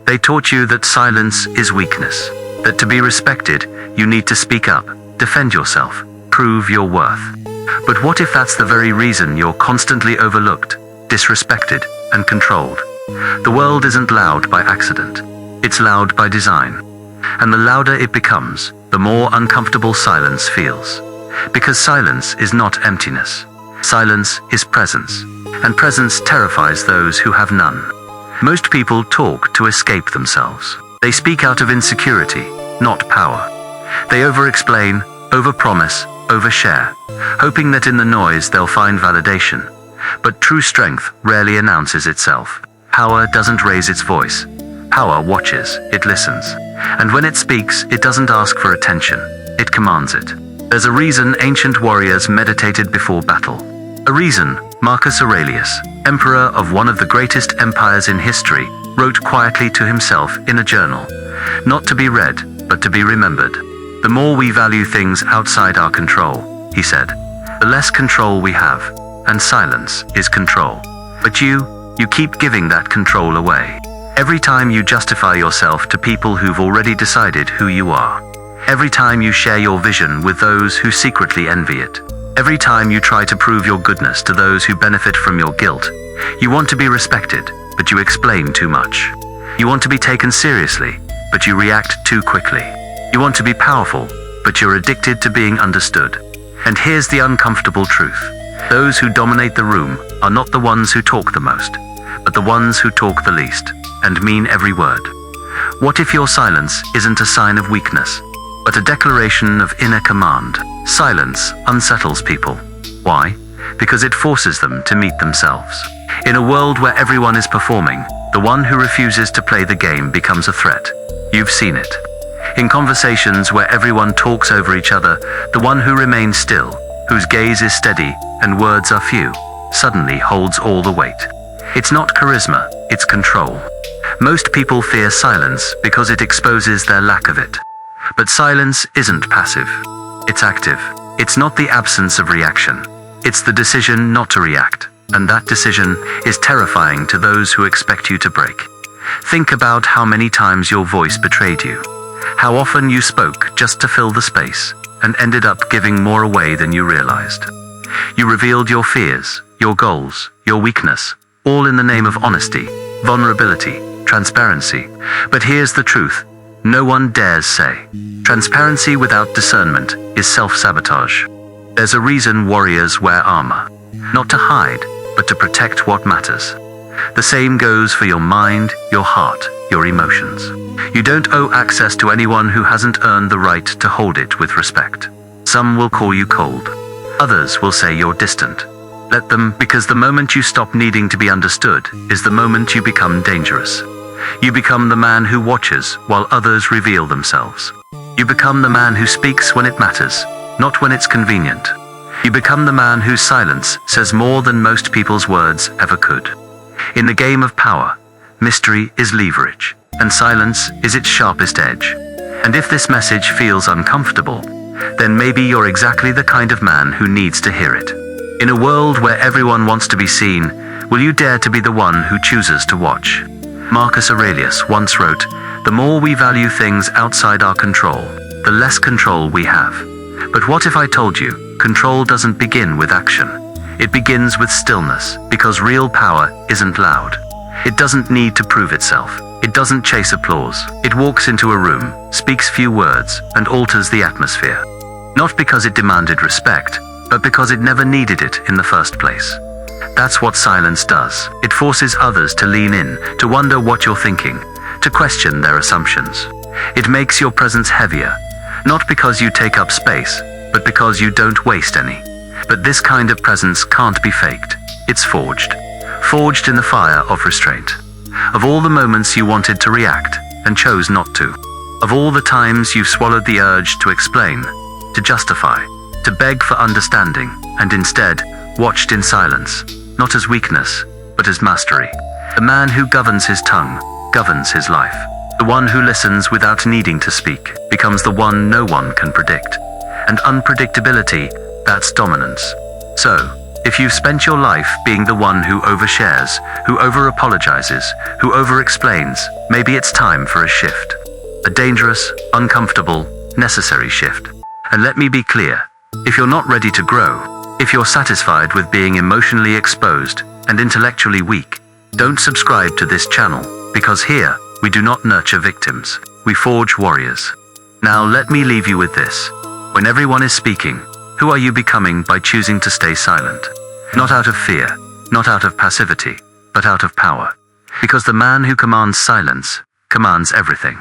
They taught you that silence is weakness, that to be respected, you need to speak up, defend yourself, prove your worth. But what if that's the very reason you're constantly overlooked, disrespected, and controlled? The world isn't loud by accident. It's loud by design. And the louder it becomes, the more uncomfortable silence feels. Because silence is not emptiness. Silence is presence. And presence terrifies those who have none. Most people talk to escape themselves. They speak out of insecurity, not power. They over-explain, over-promise, overshare, hoping that in the noise they'll find validation. But true strength rarely announces itself. Power doesn't raise its voice. Power watches, it listens. And when it speaks, it doesn't ask for attention. It commands it. There's a reason ancient warriors meditated before battle. A reason Marcus Aurelius, emperor of one of the greatest empires in history, wrote quietly to himself in a journal. Not to be read, but to be remembered. The more we value things outside our control, he said, the less control we have, and silence is control. But you keep giving that control away. Every time you justify yourself to people who've already decided who you are. Every time you share your vision with those who secretly envy it. Every time you try to prove your goodness to those who benefit from your guilt. You want to be respected, but you explain too much. You want to be taken seriously, but you react too quickly. You want to be powerful, but you're addicted to being understood. And here's the uncomfortable truth. Those who dominate the room are not the ones who talk the most, but the ones who talk the least, and mean every word. What if your silence isn't a sign of weakness, but a declaration of inner command? Silence unsettles people. Why? Because it forces them to meet themselves. In a world where everyone is performing, the one who refuses to play the game becomes a threat. You've seen it. In conversations where everyone talks over each other, the one who remains still, whose gaze is steady and words are few, suddenly holds all the weight. It's not charisma, it's control. Most people fear silence because it exposes their lack of it. But silence isn't passive. It's active. It's not the absence of reaction. It's the decision not to react. And that decision is terrifying to those who expect you to break. Think about how many times your voice betrayed you. How often you spoke just to fill the space and ended up giving more away than you realized. You revealed your fears, your goals, your weakness, all in the name of honesty, vulnerability, transparency. But here's the truth. No one dares say. Transparency without discernment is self-sabotage. There's a reason warriors wear armor. Not to hide, but to protect what matters. The same goes for your mind, your heart, your emotions. You don't owe access to anyone who hasn't earned the right to hold it with respect. Some will call you cold. Others will say you're distant. Let them, because the moment you stop needing to be understood is the moment you become dangerous. You become the man who watches while others reveal themselves. You become the man who speaks when it matters, not when it's convenient. You become the man whose silence says more than most people's words ever could. In the game of power, mystery is leverage, and silence is its sharpest edge. And if this message feels uncomfortable, then maybe you're exactly the kind of man who needs to hear it. In a world where everyone wants to be seen, will you dare to be the one who chooses to watch? Marcus Aurelius once wrote, "The more we value things outside our control, the less control we have." But what if I told you, control doesn't begin with action. It begins with stillness, because real power isn't loud. It doesn't need to prove itself. It doesn't chase applause. It walks into a room, speaks few words, and alters the atmosphere. Not because it demanded respect, but because it never needed it in the first place. That's what silence does. It forces others to lean in, to wonder what you're thinking, to question their assumptions. It makes your presence heavier, not because you take up space, but because you don't waste any. But this kind of presence can't be faked. It's forged. Forged in the fire of restraint. Of all the moments you wanted to react, and chose not to. Of all the times you've swallowed the urge to explain, to justify, to beg for understanding, and instead, watched in silence, not as weakness, but as mastery. The man who governs his tongue, governs his life. The one who listens without needing to speak, becomes the one no one can predict. And unpredictability, that's dominance. So, If you've spent your life being the one who overshares, who over-apologizes, who over-explains, maybe it's time for a shift. A dangerous, uncomfortable, necessary shift. And let me be clear, if you're not ready to grow, if you're satisfied with being emotionally exposed and intellectually weak, don't subscribe to this channel, because here, we do not nurture victims, we forge warriors. Now let me leave you with this. When everyone is speaking, who are you becoming by choosing to stay silent? Not out of fear, not out of passivity, but out of power. Because the man who commands silence, commands everything.